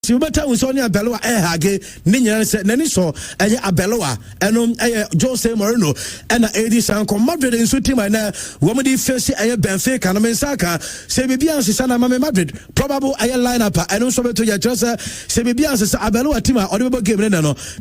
Better with Sonia Beloa Hage, Nina said, Neniso, and Abeloa, and Jose Moreno, and Eddie Sanko, Madrid in Sutima, and Womedy Fessi, and Benfica, and Mensaka, Sebibians, Sana Mame Madrid, probable a lineup, and also to your just Sebibians, Abeloa Tima, or game,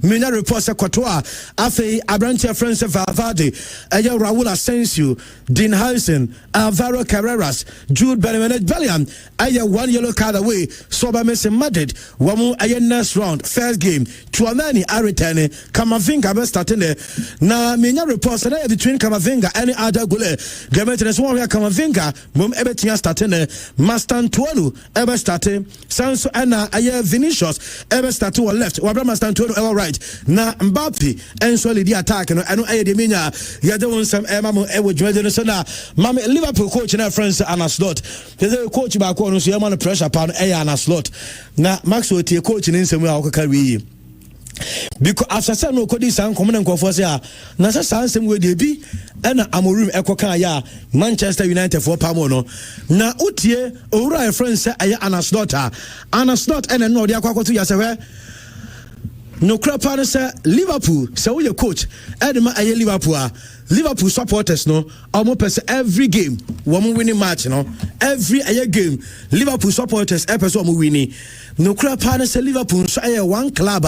Mina reports a Cotoa, Afe, Abrantia Friends of Valverde, Aya Raul Asensio, Dean Hansen, Alvaro Carreras, Jude Bellingham, Aya 1 yellow card away, Soba Messi Madrid. Wamu aye next round first game Tuamani Aritane Kamavinga be starting there na menya reports na between Kamavinga and other goal the maintenance one where Kamavinga mum ebetia starting there Mastan Tuanu ebe starting Sanso ana aye Vinicius ebe start to left Wabra Mastan Tuanu ebe right na Mbappe enso lead the attack no eno aye de menya ya de won some ema mo ewo dwede so na mama Liverpool coach na France Anna Slot the coach ba ko no so yama no pressure pound Anna Slot na Maxwell tie coach ni nsemu a okaka because after say no kodi san come na nkofo say na say san nsemu we dey bi na Amorim ekoka ya Manchester United for pamo no na utie owura friend say aye Anna Slot ene no dey akwakoto ya say we no crapa no say Liverpool say we coach edema aye Liverpool supporters no almost person every game one winning match no every aye game Liverpool supporters episode winning no crapa no say Liverpool so aye one club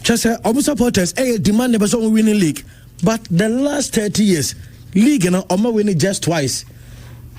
just say almost supporters aye demand episode winning league but the last 30 years league no almost winning just twice.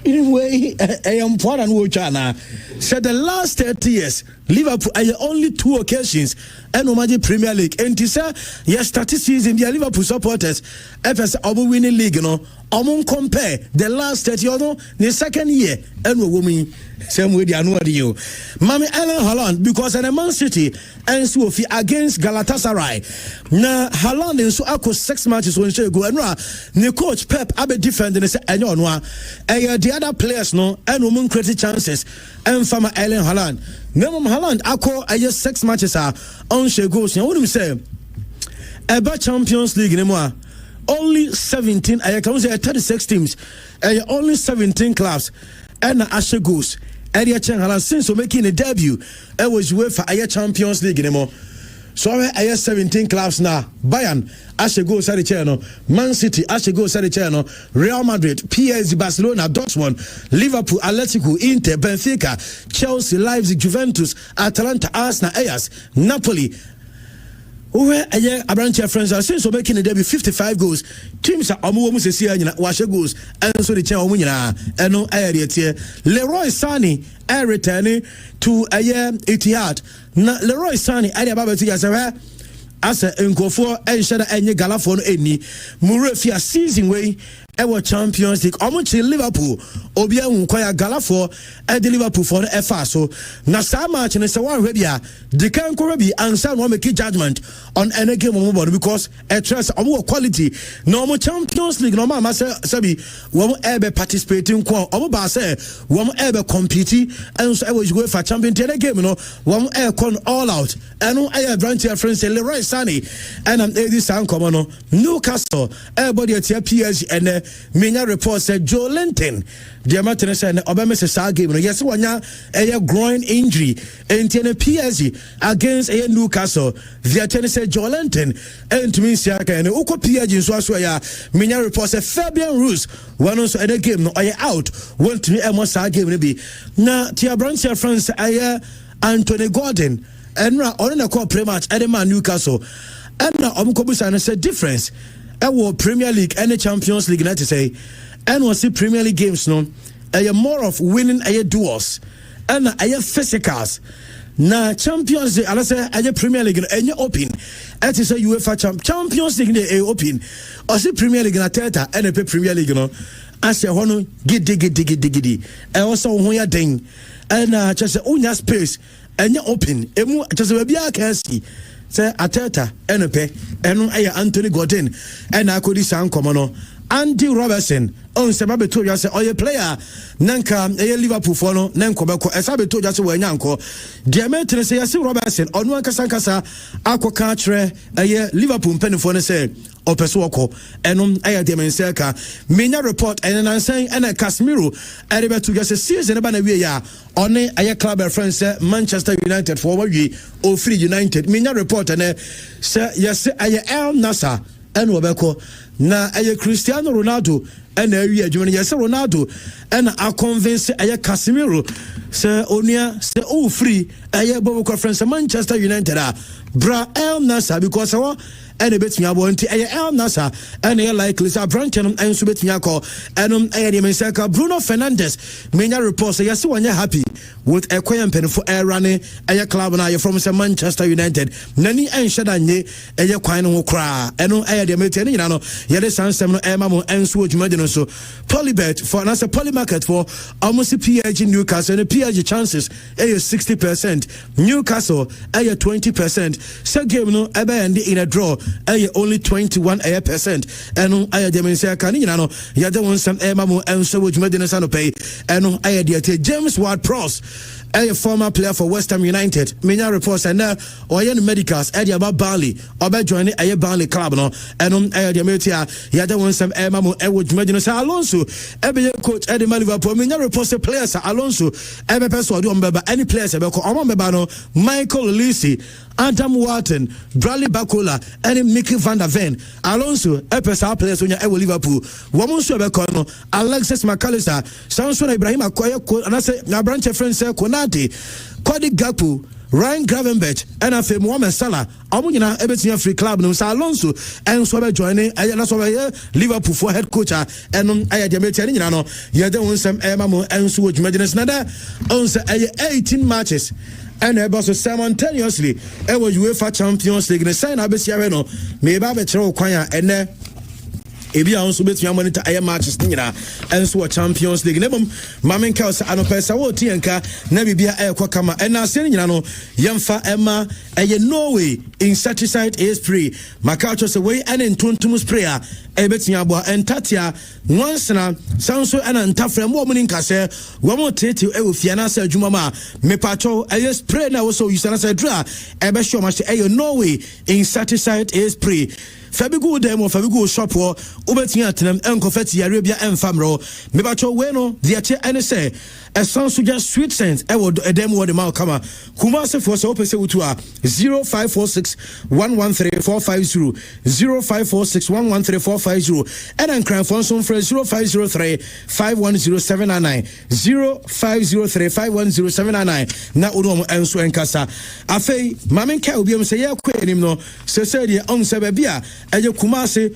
Anyway, I am proud and China said the last 30 years, Liverpool are only 2 occasions and no Premier League. And to say, yes, statistics in the Liverpool supporters, FS Obu winning league, you know, among compare the last 30 years, the second year, and woman, same way they are not you. Mami Ellen Haaland, because in Man City and Sophie against Galatasaray. Now, Haaland and so ako 6 matches when she go and the coach Pep Abe defending and say, and the other players no and women create chances and from Ellen Haaland. Now Haaland ako 6 matches are on she goes. Now what do we say? About Champions League anymore. Only 17. I can say 36 teams. Only 17 clubs. And Ashe goes. Eddie Chen Haaland since making a debut. It was Uefa Champions League anymore. So I have 17 clubs now. Bayern, Ashe goes at the channel. Man City, Ashe goes at the channel. Real Madrid, PSG, Barcelona, Dortmund, Liverpool, Atletico, Inter, Benfica, Chelsea, Leipzig, Juventus, Atalanta, Arsenal, Ajax, Napoli. Where a year a branch of friends are since making a debut 55 goals. Teams are almost a year wash goals and so the chair and no area tier. Leroy Sani returning to a year 80. Leroy Sani area babati as a Nkofo and Shada and Galafon any Murefia season way our Champions League almost in Liverpool Obia Unquire Galafo and the Liverpool for the FA so na sa match and so one rabia the can be answer one make judgment on any game on because a trust of quality normal Champions League normal sabi one ever participating oba say one ever compete and so I was going for champion game you know one air con all out and no I branch your friends Leroy Sani and I'm this come on Newcastle everybody at PSG and Minya report said Joe Linton the Martin said Obama says game yes one a groin injury and the PSG against a Newcastle the attorney said Joe Linton and to me Siaka and Uko PSG so ya Minya report said Fabian Ruiz one also at the game no I out want to me almost game be na tia branch your friends I Anthony Gordon and on the call pre match at the man Newcastle and now Omukobusa said difference our Premier League and the Champions League not to say and was the Premier League games no more of winning duels and physicals na Champions League I say Premier League and you open it is a UEFA Champions League they open or the Premier League na teta and the Premier League no as your hono giddy and also when you ding and just unya space and you open emu just be a can see say Ateta NP and Anthony Gordon and I could sound common Andy Robertson on Sababe told you say oye player nanka Liverpool for no nanko beko esabe told you say we nyanko Diamante say yasi Robertson onu ankasa akoka kire Liverpool mpanifo ne say opeso wako enum Diamante ka menya report and answer and Casemiro erebe to just season e ba na wie ya one club friend say Manchester United for we o free United menya report and say yasi El Nasa enu obeko na Cristiano Ronaldo and adwuma yes Ronaldo and a convince Casemiro say onia say oh free bobo conference Manchester United bra El Nasa because and a bit me about El Nasa and likely say branch and so bit me call and Bruno Fernandes menya report say yes one happy with a pen for air running club na from Manchester United nani enshadanye kwan ho kra eno de meten no yede sansem no emamo enso adwuma so Polybet for na say Polymarket for almost PSG Newcastle and PSG chances 60%, Newcastle 20%, so game no end in a draw only 21% eno de mense kan no yede won sam emamo enso adwuma so no pay eno de James Ward-Prowse a former player for West Ham United. Menya reports and now Oyen Medicals Eddie about Burnley or joining a Burnley club no and the America yada won some Mamu Edward Medina Alonso Ebe coach Eddie Liverpool Menya reports the players Alonso Ebe person do remember any players Ebe ko omember no Michael Olise Adam Wharton Bradley Bakola and Mickey van der Ven Alonso Epesa players when you Liverpool woman so Ebe ko no Alexis McAllister Samson Ibrahim Akoya and I say na branch friend say Cody Gakpo, Ryan Gravenberch, and I say Mohamed Salah. Amunyina ebetia free club no Alonso and so be joining na so be Liverpool for head coach and Diamante nyina no ye de won sam emamo enso odwumadines na da on say 18 matches and also simultaneously was UEFA Champions League ne sign abesia no me ba be kire kwan ene ebi a also bet you monitor air matches nyina enso Champions League nebom mamen ka so anopesa wo tienka na bibia kama na ase nyina no yemfa ema Norway insecticide is free makacho se we an entontum spray a betia bo entatia once na sanso ana ntafra mo mo nkase wo mo tete fia na sa adwuma ma mepacho spray na wo so use na sa dra ebe show ma se Norway insecticide is free Fabigo demo Fabigo shop wo obetia atenam enkofati yare bia emfamro mebacho we no de ache ene say sanso just sweet sense wo edem wo de ma kama kuma se for so opese wutu a 0546 113450 0546 113450 and enkran for so for 0503 510799 0503 510799 na odo mo enso enkasa afei mamen ka obi am say ye kwa enim no se se de on se ba bia eye kumase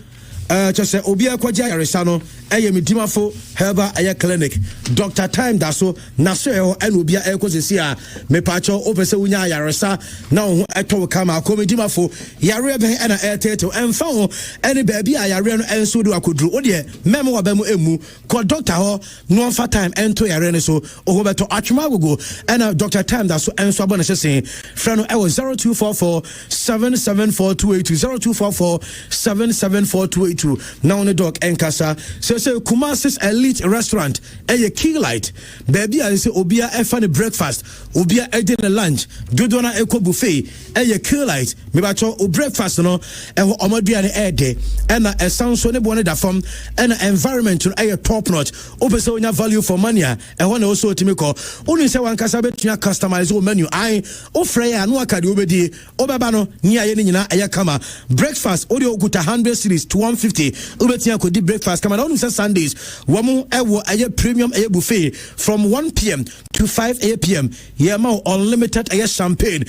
just obi akwaja yaresa no eye medimafo herba eye clinic Dr. Time da so na so ene obi ekosesi a mepacho opese wunya yaresa na ho eto kama komedimafo yare be ena eteto emfa ho ene ba bia yare no enso do akoduru ode memo wa ba mu emu ko doctor ho no fa time ento yare ne so oho beto atwuma gogo ena Dr. Time da so enso abona sese fra no 0244 774282 0244 774282 now on the dock enkasa so Kumasis Elite Restaurant key light baby I say obia funny breakfast obia dinner lunch dodona eco buffet key light me ba cho o breakfast no omoduane de and a sound so ne bone da form and environment no top notch obese onya value for money e ho na also timi ko unu se wan kasa betua customize o menu ai o frey ya no akade obedi obeba no ni aye ni nyina kama breakfast odi okuta 100 series to 150 obetia ko di breakfast kama na unu se Sundays wamu ewo premium buffet from 1 p.m. to 5 p.m. Yema unlimited champagne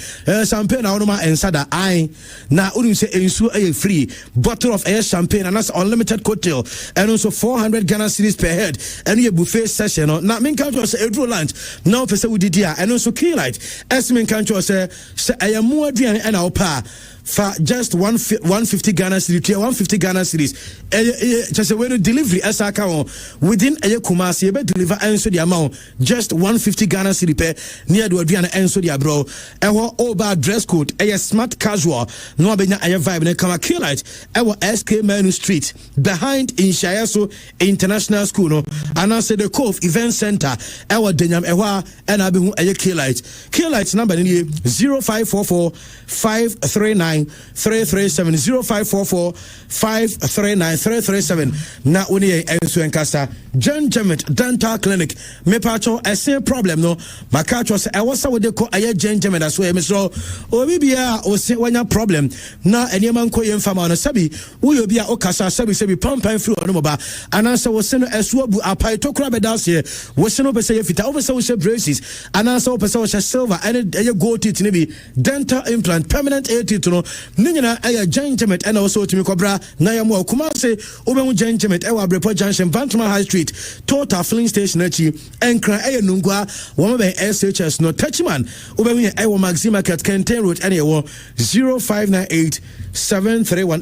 champagne na ensada ai na unu se ensu free bottle of champagne and that's unlimited cocktail and also 400 Ghana cedis per head and your buffet session na min count was a lunch now pese we did and also key light as min count was say ayamu aduan and our pa for just 150 Ghana cedis, 150 Ghana cedis. Just a way to delivery as I can within a Kumasi, but deliver answer the amount just 150 Ghana cedis per near the Adriana answer the bro. Our over dress code, a smart casual, no benya a vibe, and come a kill light. Our SK Manu Street behind in Shayaso International School, no, and I said the Cove Event Center, our Denyam Ewa, and I be a kill light. Kill lights number 0544 539 337 0544 539 337. Now when you answer and casta John Jemet Dental Clinic, me pacho a same problem no. Makacho say I was with the call a John Jemet as well. So or maybe or say when your problem now any man ko yen fama no sabi we be a okasa sabi pump and flu no ba and answer was send a swabu apai to crab das here was no be say fita over so braces and answer person silver and a gold teeth be dental implant permanent teeth no ninyana a John Jemet and also to me cobra na ya mo kuma say obemu John Jemet e wa Brepo Junction Bantama High Street Total Filling Station achi enkran e nungwa wo be SHS no touchman obemu e wo Maxi Market Kenten Road and e wo 0598 731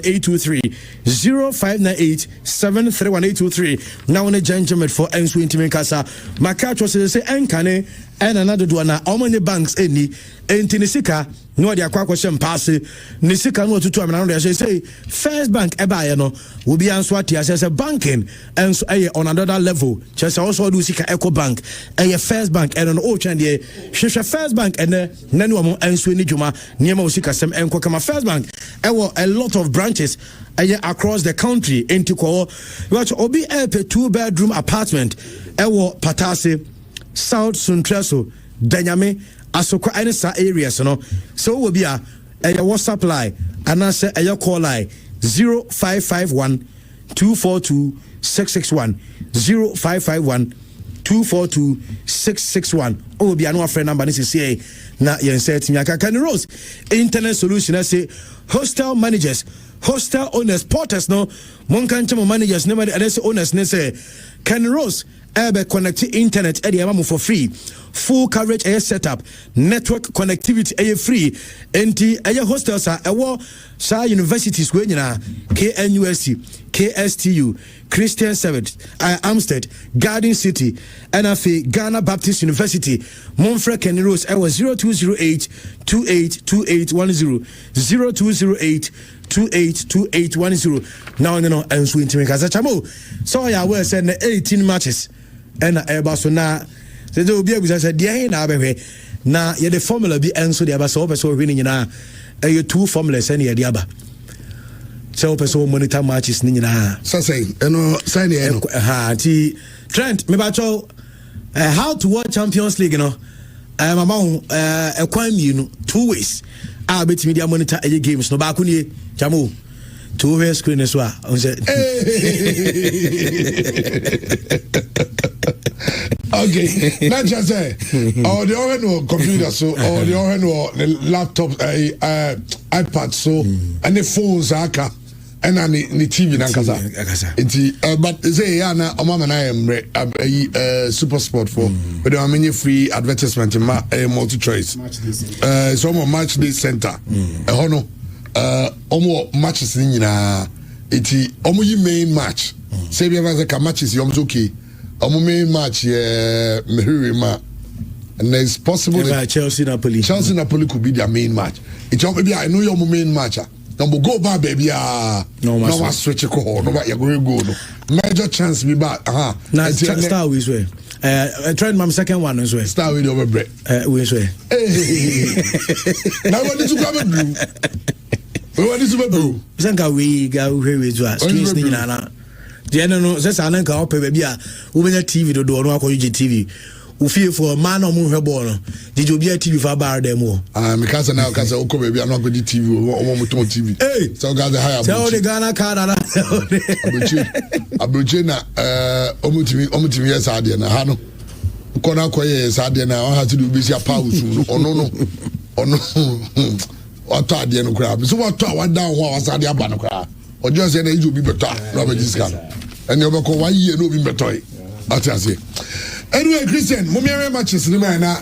0598 731 now on a John Jemet for ensu intimi kasa makacho say enkane and another do na how many banks any entinisika no dia kwa question pass nisika no tutu amana no say first bank eba no will be answer at as banking and so on another level just also do sika eco bank first bank and on o chan dey hwehwe first bank and nanu am answer ni djuma niema osika sem enko kama first bank a lot of branches across the country into ko watch obi a 2-bedroom apartment patase South Suntraso Danyame Asoko Anisa areas no so will be a WhatsApp line and I say a call line 0551 242 661 0551 242 661 will be another friend number this say na yen say Timyaka Can Rose Internet Solution I say hostel managers hostel owners porters no monkanchamo managers never and say owners ne say Can Rose Ebe connect internet area for free. Full coverage air setup, network connectivity air free. NT air hostels are sa universities when KNUST, KSTU, Christian Service, Amstead, Garden City, NFA, Ghana Baptist University, Monfrey Kenny Rose, 0208 282810 0208 282810. Now and swing to make as a chamo. So I will send 18 matches. And so now they will be able to say, dear, now the formula be answered the Abaso, so winning now a 2 formulas any of the other. So, person monitor matches Nina. So say, sign the Trent, maybe how to watch Champions League, I'm among a crime, 2 ways. I'll bet media monitor any games, no Bakuni, Jamu. 2-way screen as well. Okay, not just say, or the other computer, so or the other laptop, iPad, so and the phones, and the TV, but say, Yana, Omama, I am super sport for, but there are many free advertisement in multi choice. Some Matchday Center, Hono. Omo matches in iti omo yi main match say be ever say matches yom okay omo main match mehuri ma and it's possible that Chelsea Napoli could be their main match it maybe I know your main match number go back baby no switch ko no you go no major chance be back now start with way trend my second one as well start with over break we say now what did you come do. What is it, bro? Zanka we go here with us. Screens in Nana. The end no says Ananka up baby. Who TV to do no TV. Who feel for man or move born. Did you be a TV for bar demo? Because now because I baby I'm not going to TV or TV. Hey, so guys higher. Tell the Ghana card. Abuchina omutimi yes ade na ha no. Kona koye yes ade na on ha to do be a pause. Ono Oto ade no kra so oto awan down ho asade aba no kra ojo se na iju bi beto no be discount ene obeko 1 year no bi beto atiase anyway Christian mo mere matches ni man na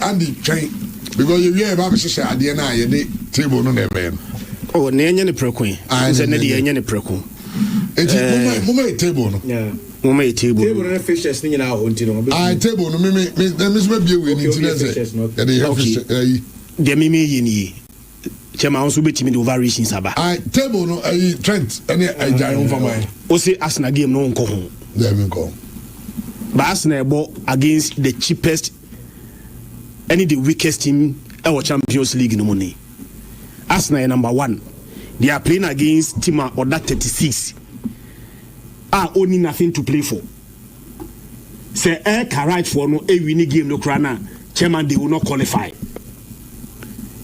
Andy train because you hear about share ade na ye de table no na be. Oh, na enye ne preko. Nse na de enye ne preko. Eti mama table no. Yeah. Mama table. Table no fixtures ni na ho nti no. Table no me so be we ni nti na say. Ya de fixtures. De me yi ni. Chema also betimi the variations aba. Table no Trent any Jai on for mine. O say Arsenal game no nko ho. There we go. But Arsenal ball against the cheapest the weakest team our Champions League no money. Arsenal number 1. They are playing against team or that 36. Only nothing to play for. Say right for no winning game no crana. Chairman they will not qualify.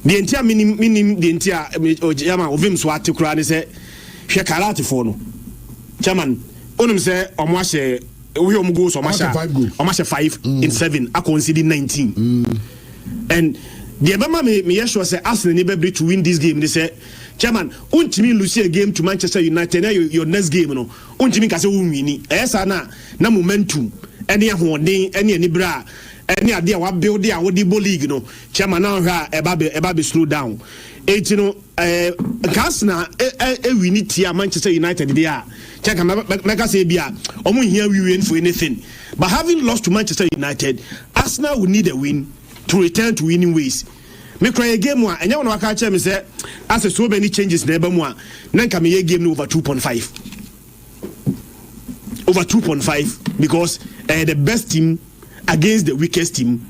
The entire minim the entire Jama of him swati crane say she karate for no. Chairman onum say omwashe we goals almost 5 in 7 I consider 19 and the Obama me sure say Arsenal need be to win this game. They say chairman untimi lose a game to Manchester United your next game no untimi ka say win esa na momentum any ahoden any bra any ade a wa build a wo di league no chairman now ha eba be slow down it no Arsenal win tia Manchester United there check make say bia omo here we win for anything but having lost to Manchester United Arsenal will need a win to return to winning ways. Me cry a game one and you want to catch me say as so many changes na eba mu a na nka me game over 2.5 because the best team against the weakest team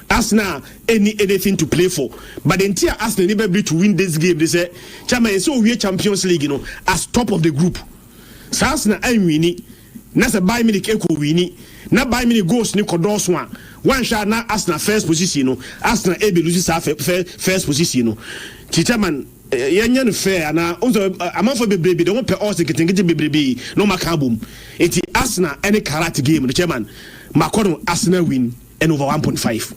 Arsenal anything to play for but the entire Arsenal never be to win this game. They say chairman so we Champions League as top of the group so Arsenal and winning na say Bayern Munich eko winning na Bayern Munich goals ni kodos one shot na Arsenal first position Arsenal be lose first position chairman yenya no fair na amafo bebrebe de won pe all sekete bebrebe no makabum eti Arsenal any karate game the chairman makono Arsenal win and over 1.5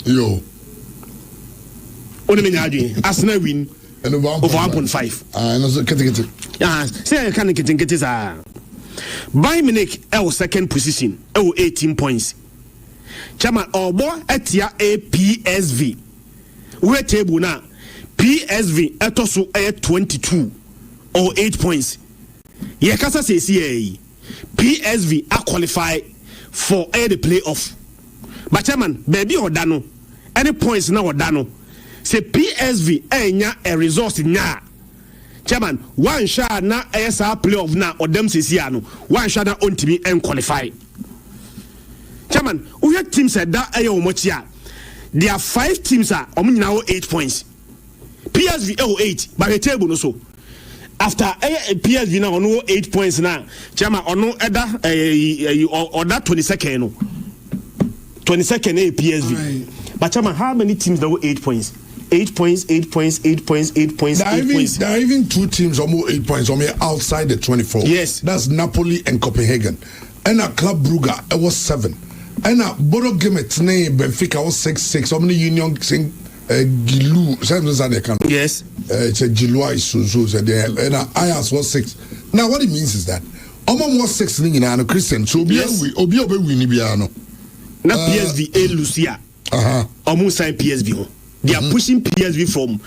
yo oni me nyaadwe Arsenal win and over 1.5 no so kete say kan kete za Bayern Munich second position 18 points chairman obo etia PSV we table na PSV etoso 22 or 8 points ye kasa say PSV are qualify for the playoff but chairman baby odano any points na odano say PSV enya a resource nya chairman one shot na ASR playoff na odem sisi ano one shot na ontimi en qualify chairman we teams that aye omochia there are 5 teams are now 8 points PSV 8 but the table no so after PSV now on 8 points now chairman ono eda or that 22nd no 22nd PSV but chairman how many teams that were 8 points 8 points. There are even 2 teams almost 8 points outside the 24. Yes, that's Napoli and Copenhagen. And a Club Brugge it was 7. And a Bodo Gimet name Benfica was 6. How many Union sing Gilu? Yes, it's a Gilua so and Ajax was 6. Now what it means is that Omon was 6 in Christian. So Obi Winibiano. Not PSV Lucia. Almost sign PSV. They are pushing PSV from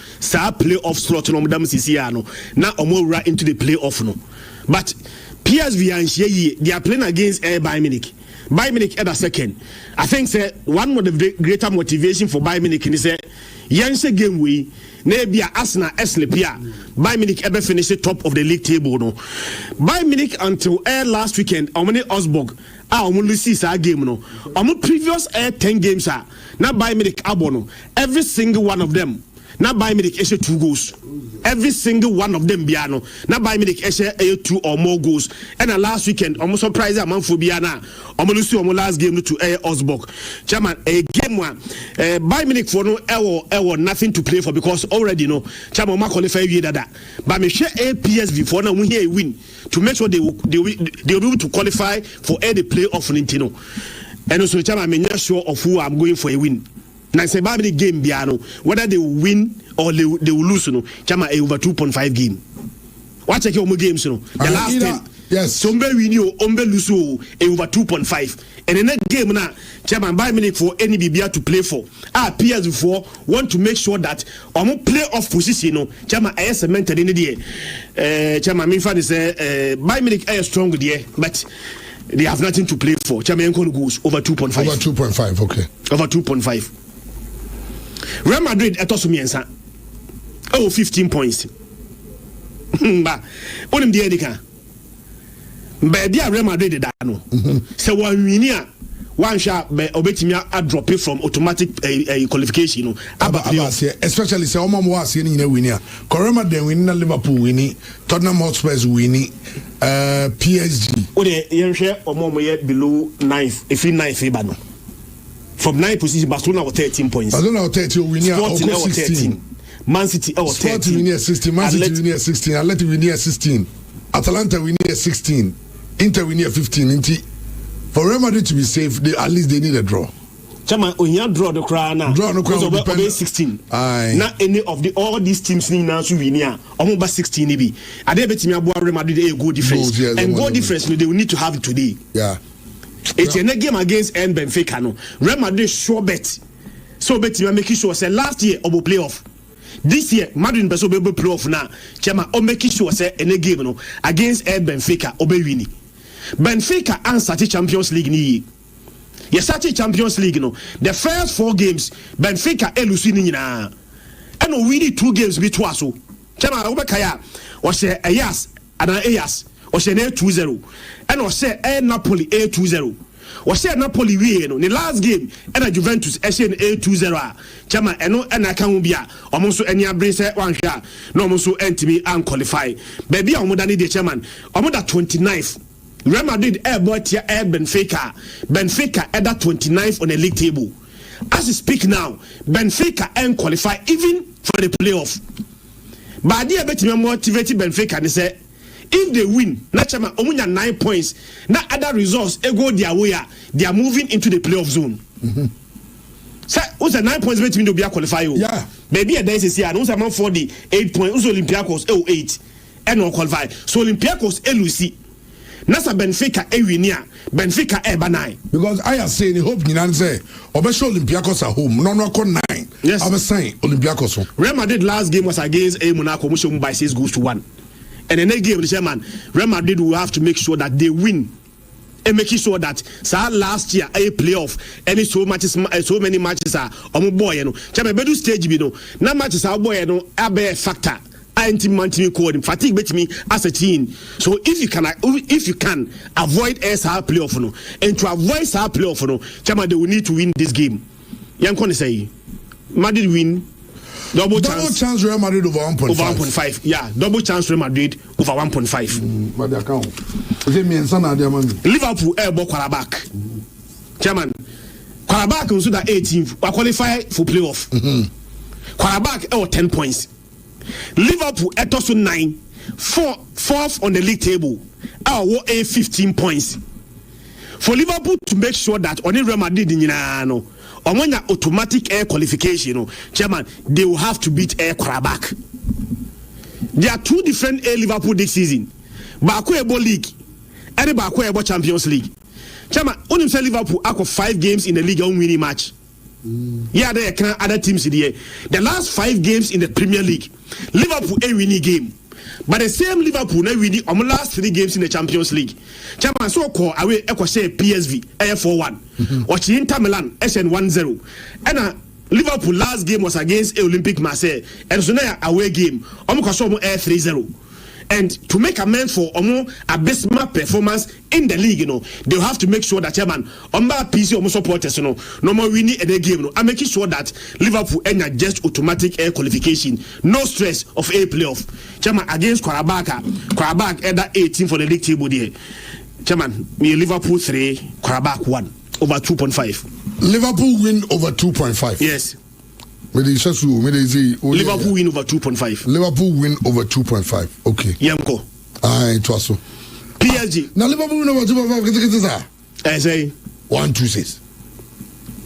playoff slot no madam Sisiano. Now right into the playoff no. But PSV and they are playing against Bayern Munich. Bayern Munich at a second. I think say one of the greater motivation for Bayern Munich is say Yense game we maybe Arsenal Eslepia. Bayern Munich ever finish top of the league table no. Bayern Munich until last weekend Omni Osborg only see our game no. Previous 10 games are now Bayern Munich abono. Every single one of them. Now Bayern Munich 2 goals. Every single one of them biano. Now Bayern Munich 2 or more goals. And last weekend almost surprised among Fubiana. Almost last game to Osborg. Chairman a game one. Bayern Munich for no nothing to play for because already no. Chairman ma qualify that. But me share PSV for now we here win to make sure they will be able to qualify for the playoff Nintendo. And also chairman I'm not sure of who I'm going for a win. Now say Bayern Munich game biano whether they will win or they will lose no. Chairman over 2.5 game. What check your games no. The last Yes. So umbe win you, umbe lose over 2.5. And in that game now, Chairman Bayern Munich for any BBR to play for. PS4 want to make sure that play off position. Chairman I cemented in the day. Chairman Minfan is Bayern Munich is strong there, but they have nothing to play for. Chairman goes over 2.5. Over 2.5, okay. Over 2.5. Real Madrid etosumiensa. 15 points. Ba onim de edika. Ba dia Real Madrid da no. Se wan wini a wan sha obetimi a drop from automatic qualification no. Especially se omo mo ase ni nyina wini a. Real Madrid wini na Liverpool wini, Tottenham Hotspur wini, PSG. O de yenhwe omo ye below 9th, if 9th ba no. From 9th position Barcelona was 13 points. Barcelona was 13 wini a 16. Man City 13. Sporting win 16, Man City win 16, Atleti win 16, Atalanta win 16, Inter win 15. For Real Madrid to be safe, at least they need a draw. Chama, when you draw the crown now, draw no crown obey 16. Not any of all these teams now to win here. Almost 16 maybe. I dare bet me about Real Madrid a goal difference. And goal difference they will need to have it today. Yeah. It's a game against Benfica no. Real Madrid sure bet. So bet me making sure say last year obo playoff. This year, Madrid Beso be playoff now. Chama o make sure say any game no against Benfica obe wini. Benfica answer to Champions League ni. Yes, started Champions League no. The first 4 games Benfica elusi ni nyina. And we win 2 games between so. Chama obekaya o say Ayas and Ayas o say 2-0. And o say Napoli 2-0. Was say Napoli we no the last game and Juventus SN 2-0 chama eno na kan bia omonso eni abre se wan hwa na omonso entimi an qualify baby a omoda ni the chairman omoda 29th Real Madrid boy tia Benfica that 29th on the league table as we speak now Benfica and qualify even for the playoff but dia betimi motivate Benfica ni say if they win, naturally, omunya 9 points. Now other results go their way. They are moving into the playoff zone. So, what's the 9 points between the be qualify? Yeah. Maybe a day is here. Who's among 48 points? Who's Olympiacos 08 and no qualify. So Olympiacos Lucy. Nasa Benfica winia. Benfica banai. Because I have saying hope ni say Obesho Olympiacos at home. No 9. Yes. I was saying Olympiacos. Real Madrid last game was against Monaco, which won by 6-1. And the next game, the chairman, Real Madrid will have to make sure that they win. And making sure that last year a playoff any so many matches are boy chairman bedu stage bi no na matches are boy abe factor anti-money code fatigue bet me as a team. So if you can avoid SR playoff no and to avoid SR playoff no chairman they will need to win this game. Yankon say Madrid win. Double chance Real Madrid over 1.5. Over 1.5. Yeah, double chance Real Madrid over 1.5. But the account. Liverpool ball quarterback. Chairman, quarterback also that 18th. We qualify for playoff. Quarterback 10 points. Liverpool also 9, 4th on the league table. Our 15 points. For Liverpool to make sure that only Real Madrid no. On when automatic air qualification, chairman, they will have to beat Air Quarterback. There are 2 different Air Liverpool this season. BARCA Ebo League and BARCA Ebo Champions League. Chairman, only say Liverpool have 5 games in the league on winning match. Yeah, there are other teams in the year. The last 5 games in the Premier League, Liverpool a winning game. But the same Liverpool now winning on the last 3 games in the Champions League. Chairman, so call away say PSV 4-1. Watch Inter Milan SN 1-0. And Liverpool last game was against Olympique Marseille. And so now away game. 3-0. And to make amends for abysmal performance in the league, they'll have to make sure that chairman PC supporters, no more winning a game. I'm making sure that Liverpool enter just automatic air qualification, no stress of a playoff. Chairman against Qarabağ at 18 for the league table there. Chairman, me Liverpool 3, Qarabağ 1 over 2.5. Liverpool win over 2.5. Yes. Liverpool win over 2.5. Liverpool win over 2.5. Okay. Yamko. It was so. PSG. Now Liverpool win over 2.5. I say 1-2-6.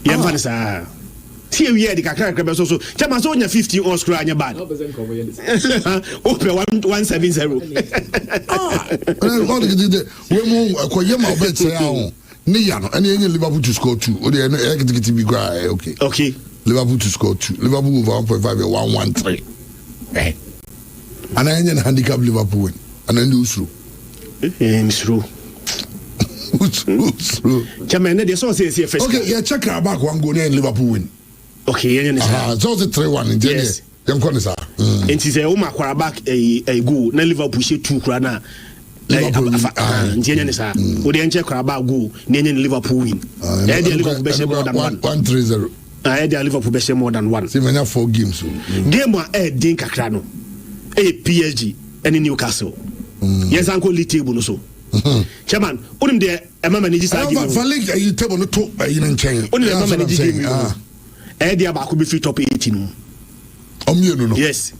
Yamko. See we the kakra so chairman so nya 15 on screen anya bad. Open 170. All the we mo akoye ma bet say ahun ni ya no ene enye Liverpool to score 2 o de e get be gray okay Liverpool to score 2 Liverpool over 1.5 113 and enye handicap Liverpool win and then usru misru chairman they so say first okay yeah check our back one goal and Liverpool win okay enye so it's 3-1 in yes yam say o ma kwara back a goal na Liverpool she 2 kura na ntienye ne sa o de enche kwara back goal na enye Liverpool win e de Liverpool be share more than 1-3-0 e de Liverpool be share more than 1 see many 4 games so game a din kakra no PSG and Newcastle yes uncle league table no so chairman onim de e mama ni gisa game for league you table no to you nchen onim de mama ni gisa game e de abako be fit top 18 no yes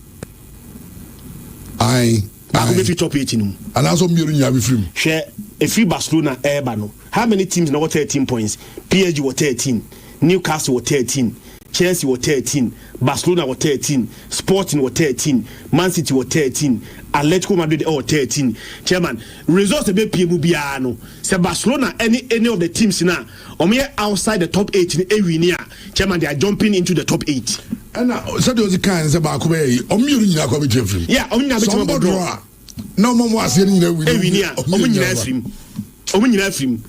I be fit top 18 and also nya be free share a free Barcelona eba no how many teams now 13 points PSG were 13 Newcastle were 13 Chelsea were 13 Barcelona were 13 Sporting were 13 Man City were 13 Atletico Madrid were 13 chairman results be PM bia no say Barcelona any of the teams now outside the top 8 in area chairman they are jumping into the top 8 and so those kind say ba ko be nya ko be free yeah nya be draw no more ase ni na nya free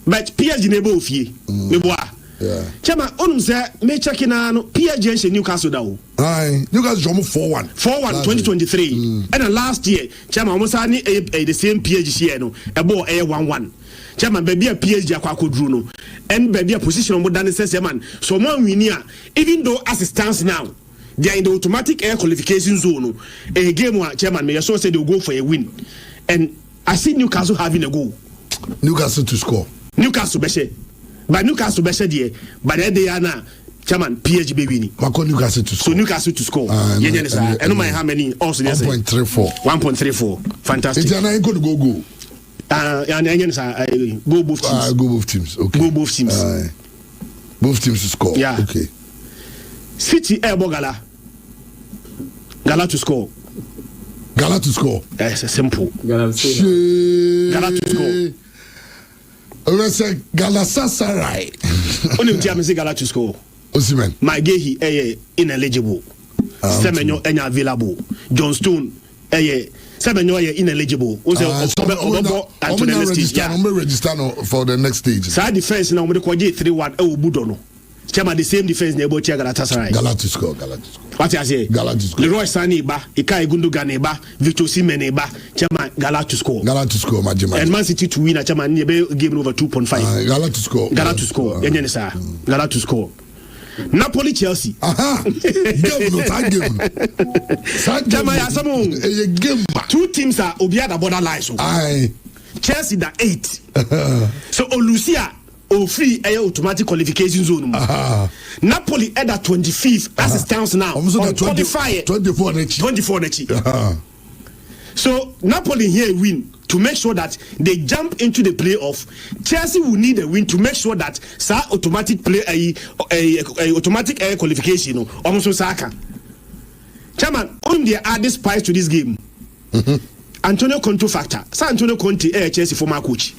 but PSG ne bo fie me boa yeah chama onum say me check na no PSG and Newcastle da o aye Newcastle 4-1 2023 and last year chama almost any the same PSG share no e bo 1-1 chama baby a PSG akwakodru no and baby a position mo dan say man so man win even though as it stands now they are in the automatic air qualification zone a game where chairman may so say they will go for a win and I see Newcastle having a goal Newcastle to score Newcastle beshe but Newcastle beshe there but they are now chairman PSG be winning Newcastle to score so Newcastle to score and no matter how many also 1.34 fantastic it's an go go and go both teams go both teams okay go both teams both teams to score yeah okay City Gala to score yes simple Gala to score let's say Galatasaray only team say Gala to score Osimhen Magehi ineligible Semenyo available John Stone Semenyo ineligible o say obo to the next stage yeah register for the next stage side defense now we dey 3-1 Budo no chairman the same defense na ebo Galatasaray to score what you say Leroy Sané ba Ilkay Gundogan ba Victor Osimhen ba chairman Gala to score majima and Man City to win chairman game over 2.5 Gala to score yenye sa Gala to score Napoli Chelsea game two teams are obia the borderline so Chelsea the 8 so Olusia free automatic qualification zone. Napoli at that 25th as it stands now. Qualify 24 next. So Napoli here win to make sure that they jump into the playoff. Chelsea will need a win to make sure that automatic play a automatic air qualification. Almost Saka. Chairman, only they add this spice to this game. Antonio Conte factor. Antonio Conte Chelsea former coach.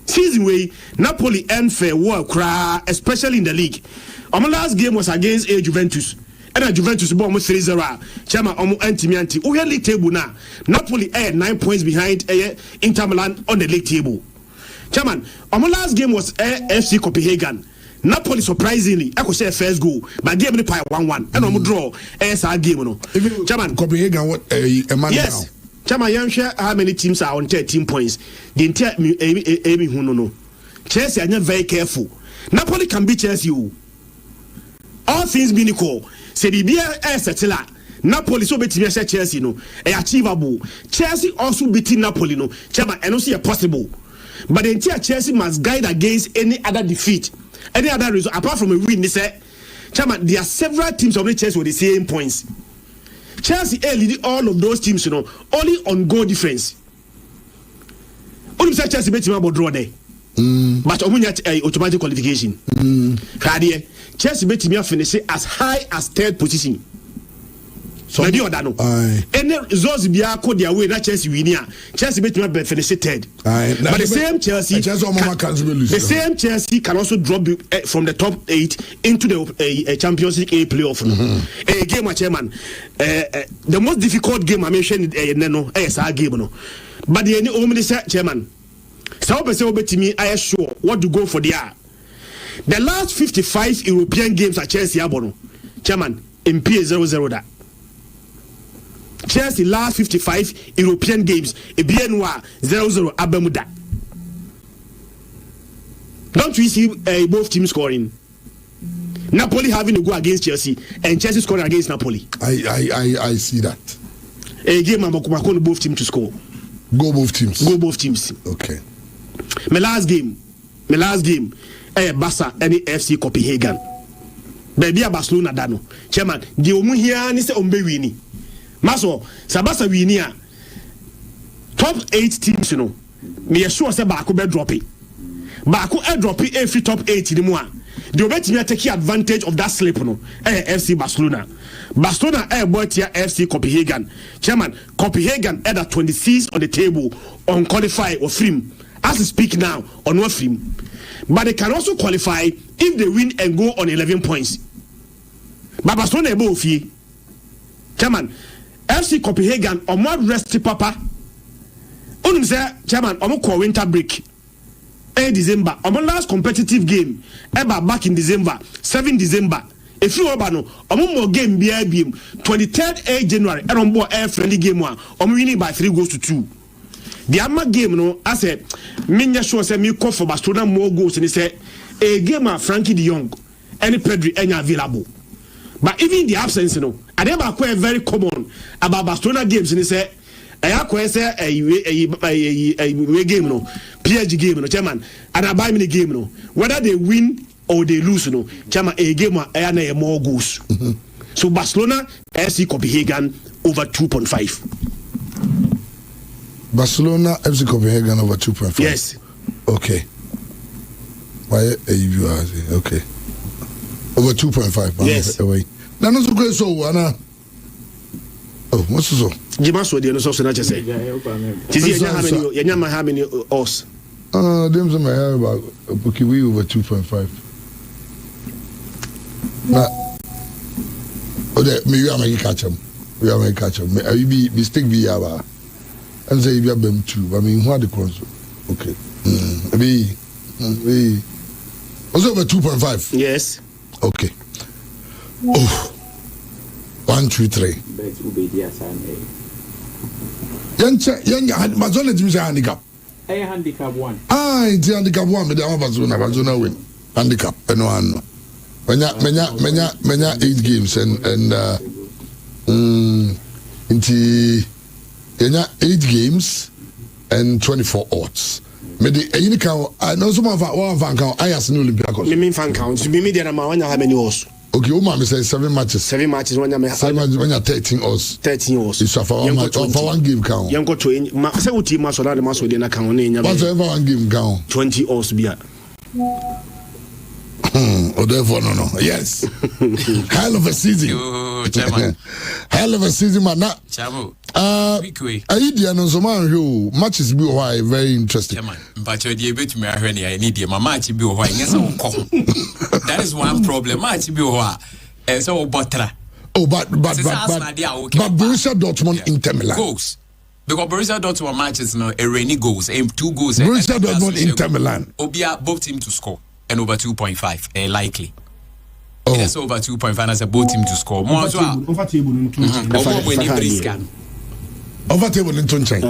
Season way Napoli end fair work especially in the league. Our last game was against Juventus. And Juventus bought almost 3-0. Chairman anti we had league table now. Napoli 9 points behind Inter Milan on the league table. Chairman, our last game was FC Copenhagen. Napoli surprisingly I could say first goal, but game the 1-1 and I'm draw our game no. Chairman Copenhagen what a man yes. Now. Chama Yansha, how many teams are on 13 points? The entire Amy no. Chelsea are not very careful. Napoli can beat Chelsea. All things being equal. Say the beer settler. Napoli so beat Chelsea no. Achievable. Chelsea also beating Napoli no. Chama and also possible. But the entire Chelsea must guide against any other defeat. Any other result apart from a win. They say, Chama, there are several teams of the Chelsea with the same points. Chelsea leading all of those teams, only on goal difference. Only say Chelsea bet him about draw there. but omunya automatic qualification. Kadie Chelsea bet me finish as high as 3rd position. So maybe odano. Any results bia code their way that Chelsea win here. Chelsea bet me finish 3rd. But the same Chelsea can also drop from the top 8 into the Champions League A playoff. A game chairman. The most difficult game I mentioned our game no. But the only chairman. So me I sure what to go for there. The last 55 European games at Chelsea abono. Chairman, MP 0-0 that. Chelsea last 55 European games, a BNY 0-0 Abemuda. Don't we see both teams scoring? Napoli having to go against Chelsea and Chelsea scoring against Napoli. I see that. A game I'm both teams to score. Go both teams. Okay. My last game, Barca any FC Copenhagen. Baby Barcelona dano. Chairman, the omu here ni se ombe wini. Maso, Sabasa winia. Top 8 teams, you know. Me sure say Baku be drop it. Baku drop it every top 8 in the moa. The obet me take advantage of that slip, no. FC Barcelona. Barcelona bought here FC Copenhagen. Chairman, Copenhagen at 26 on the table on qualify or film. As we speak now, on one film. But they can also qualify if they win and go on 11 points. But Barcelona both here. Chairman, FC Copenhagen on one rest papa. Unum say, Chairman, on one winter break. December. On one last competitive game. Back in December. 7 December. If you no, on more game BIBM 23rd January. And on board air friendly game one. On winning by 3-2. The Amma game no, I said, Minya show say me call for Barcelona more goals and he said a game of Frankie de Jong, any Pedri any available. But even in the absence, I never quite very common about Barcelona games and he said I say a game no, PSG game no, chairman, and I buy me the game no. Whether they win or they lose no, chairman a game and more goals. So Barcelona FC Copenhagen over 2.5. Barcelona FC Copenhagen over 2.5. Yes. Okay. Why you are okay. Over 2.5. Yes. Away. Now no so great so Anna. Oh, what's so? Jima so dey no so na chese. Tisi how many us? Them some I have about okay we over 2.5. Now okay, me we are make catch them. Me be mistake be aba. And say you have them too. I mean, what the console? Okay. We also over 2.5. Yes. Okay. Oh. 1, 2, 3. Young Mazona Jim's handicap. Handicap 1. It's handicap 1, but the Amazona win. Handicap, and one. Menya 8 games and into 8 games and 24 odds. Maybe any count. I know some of our fan count. I ask no Olympiacos. Me mean fan count. Me mean there how many odds? Okay, Oma say 7 matches. 7 matches when you 7 matches when you 13 odds. 13 odds. It's for one game count. You go to say what team match or the match we dey na count na. What's ever one game count? 20 odds bia. Oh, therefore, no. Yes. Hell of a season. Yo, chairman. Hell of a season, man. Chairman. Idea no so man who matches be why very interesting. Chairman, but you dey bet me ahwe I need my match be why yes that is one problem. Match be why so botra. Oh, but Borussia Dortmund Inter Milan. Goals. Because Borussia Dortmund matches no a rainy goals, 2 goals. Borussia Dortmund Inter Milan. Obia both team to score. And over 2.5, likely. Oh. It's over 2.5 as a both team to score. More as well. Over table in Over table in Tunchang.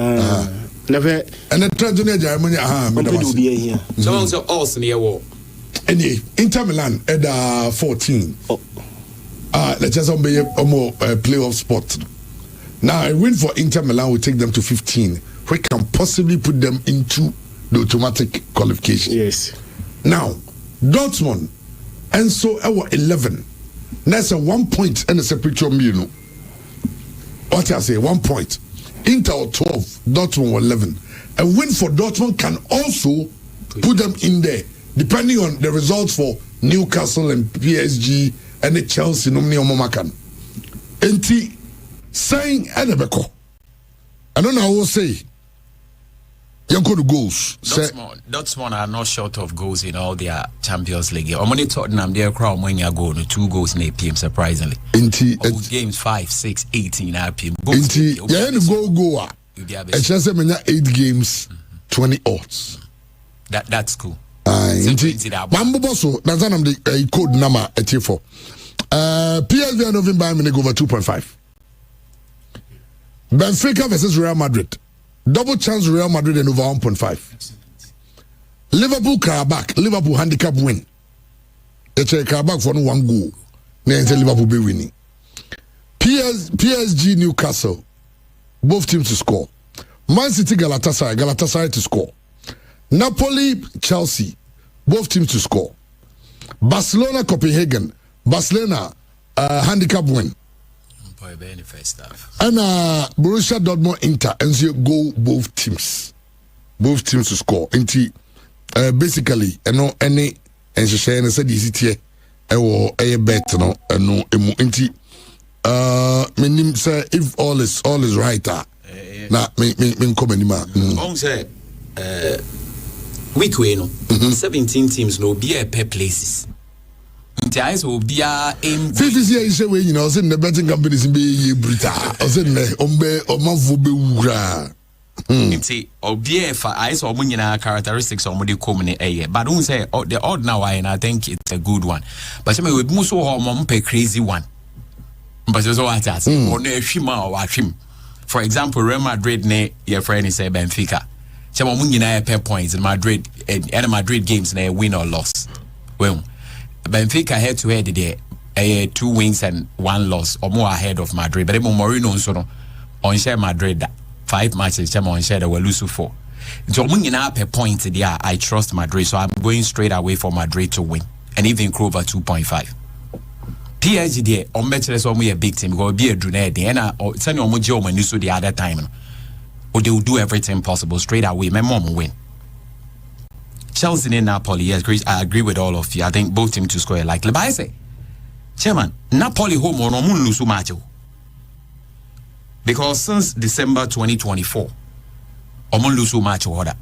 Never. And the Transunion Germany. So also us near war. Any Inter Milan at 14. Let's just be a more playoff spot. Now a win for Inter Milan will take them to 15. We can possibly put them into the automatic qualification. Yes. Now, Dortmund, and so our 11. That's a 1 point and a separate you. What I say, 1 point. Inter 12, Dortmund 11. A win for Dortmund can also Put them in there, depending on the results for Newcastle and PSG and the Chelsea. Nomni omomakan. Enti saying Edebeko. I don't know how to say. You go to goals. Dortmund are not short of goals in all their Champions League. I'm only Tottenham, their crowd when you go to 2 goals in APM, surprisingly. Games 5, 6, 18 APM. Go. It's just 8 games, 20 odds. That's cool. Mambo Bosso, that's the code number at for. PSV and November Bayern over 2.5. Benfica versus Real Madrid. Double chance Real Madrid and over 1.5. Liverpool Karabakh. Liverpool handicap win. It's a Karabakh for 1 goal. Then Liverpool be winning. PSG Newcastle. Both teams to score. Man City Galatasaray to score. Napoli Chelsea. Both teams to score. Barcelona Copenhagen. Barcelona handicap win. And Borussia Dortmund Inter and you go both teams to score. Basically, any and she said this a bet no meaning say if all is right na me come anima. Say week we no 17 teams no be a per places. Ntiais will be a 50 years away, you know, saying the betting companies be brutal. I said, Omanfu be wura. Nti obi for eyes or munyina characteristics or modi komene eye. But don't say the odd now and I think it's a good one. But some we muso ho pe crazy one. But so what that on ehwima or ahwim. For example, Real Madrid ne your friend is Benfica. Some munyina per points in Madrid and Madrid games na win or loss. Well, Benfica head to head there, 2 wins and 1 loss, or more ahead of Madrid. But Mourinho also on share Madrid 5 matches, on share they will lose 4. So per point there, I trust Madrid, so I'm going straight away for Madrid to win, and even Krover 2.5. PSG there, on better so we a big team because be a Drunette, and send your mojo when you saw the other time, or they will do everything possible straight away. My mom will win. Chelsea and Napoli, yes, I agree with all of you. I think both teams to score like. But I say, Chairman, Napoli home or no lose match. Because since December 2024, Omon lose match order.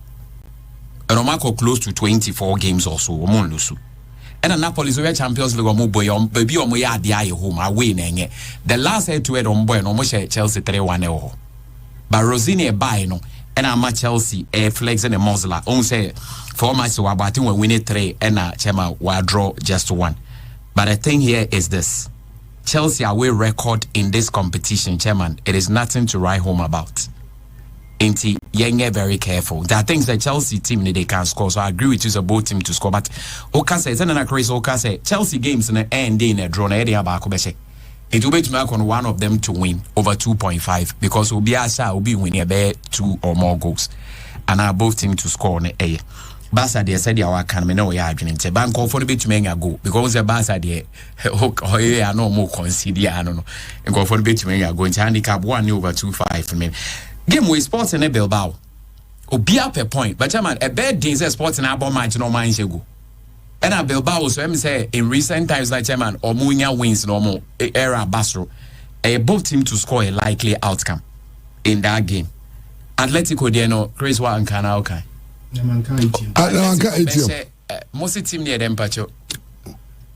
And Omako close to 24 games or so, Omon lose. And Napoli is Champions League or boy on baby on my home, I win. The last head to head on boy, no more Chelsea 3-1. But Rosini buy no. And I'm at Chelsea, flex and a muzzler. On say 4 matches, but I think we win 3 and Chema will draw just 1. But the thing here is this: Chelsea away record in this competition, Chairman. It is nothing to write home about. Ain't you're very careful. There are things that Chelsea team they can score. So I agree with you, so both team to score. But Oka says, and crazy Oka say Chelsea games in the end in a draw. It will be to make on one of them to win over 2.5 because Obiasa will be winning about 2 or more goals, and I both team to score on a. Barca they said our can me know ya adwene nte bank for be to make a go because the Barca they are no more consider I don't know and go for be to make a go into handicap 1 over 2.5 for me. Game with Sports in Bilbao. Obia per point, but man a bad day Sports in Abon match no mind go. And at Bilbao, so let me say in recent times like Chairman or Munya wins no more era Basro, both team to score a likely outcome in that game. Atletico they no Chris wa nkana okay. Most team near them pacho.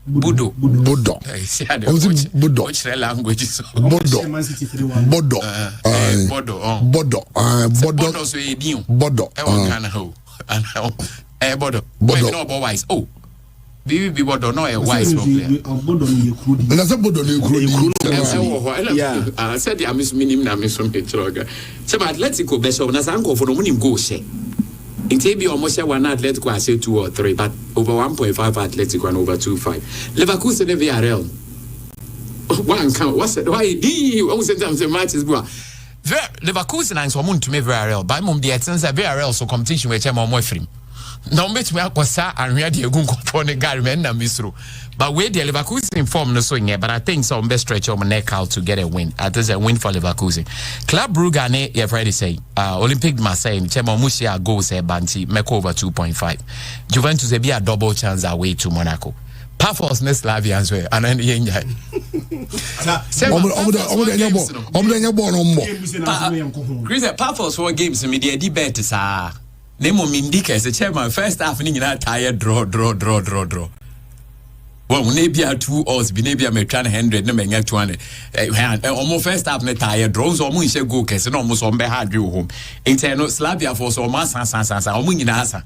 Budo. Which language? Bodo. No wise. Oh. Be Bodo no a wise player. That's a Bodo yeah. I said I miss minimum na miss from the troga. So Atletico beso na sanko for no munim go share. In TB almost one Atletico I say 2 or 3, but over 1.5 Atletico and over 2.5. Leverkusen and VRL. One count. What's it? Why? Sometimes the matches go. Leverkusen and someone to me VRL. By mum the essence of VRL so competition with them on my frame. No bet me akosa anhwea de egun kopɔ ne Gary men na misro. But where the Leverkusen form no so yeah, but I think some best stretch on neck out to get a win. I think it's a win for Leverkusen. Club Brugge ne you've already say Olympique Marseille Chema Musia goals banti make over 2.5. Juventus be a double chance away to Monaco. Pafos ne Slavia as well and then yenja. Chris Pafos 4 games me dey bet sa. Nemo Mindika say chairman first half ni nyina tired draw. Well, maybe a 2 odds, maybe a 100, no menya 200. Almost first half net tired draws almost go case no almost on hard you home. Internal Slavia for so mass sansa omunina.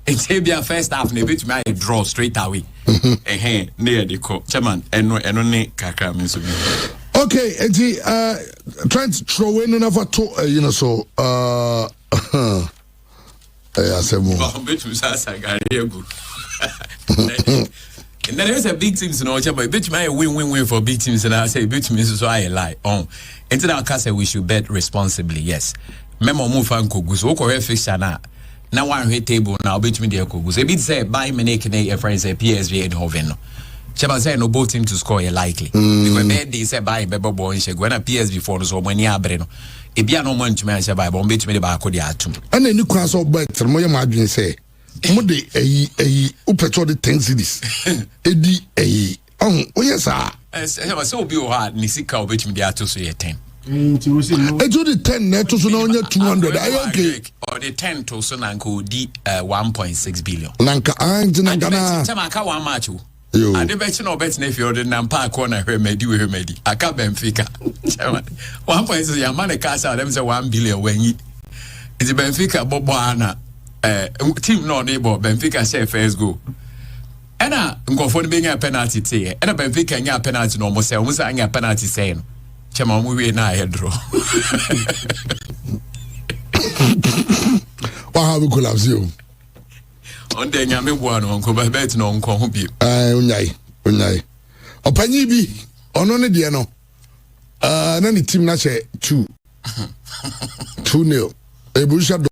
It's a first half ne bit my draw straight away. Near the co. Chairman, and no ne kakra means to be. Okay, trying to throw in another so I said more. And then there's a big teams in our but bet my win for big teams and I say bet me so I lie on. Into that case we should bet responsibly, yes. Memo move and kogus o correct fixture na. Now one hit table now bet me there kogus. A bit say buy me a friend say PSV and Hoven. Chaba say no both team to score likely. Because bad they say buy bebo boy and when a PSV for so when ya breno. E bia no man to me say buy but bet me the back of the atom. And then you can so bet mo imagine say Mode upeto the 10 cities. Edi yes sir. So be hard nisika obetimi dey ato so 10. Ejo the 10 net so na onye 200. Okay. Or the 10 to so na nko di 1.6 billion. Nanka nanka na. Chama ka one match o. Ade bet no bet na if you na park corner Hwemedi. Aka Benfica. Chama 1.6 ya man cash out them say 1 billion when yi. It's Benfica bobo ana. Team no neighbor Benfica say first goal. Ena nkofo no be nya penalty te. Ena Benfica nya penalty no mo say o mo say nya penalty say no. Chema mo we na head draw. What have we collapse you? On de nya me bo no nko ba bet no nko ho bi. Unyai. Opanyi bi ono ne de no. Na ni team na che 2-0. Ebulisha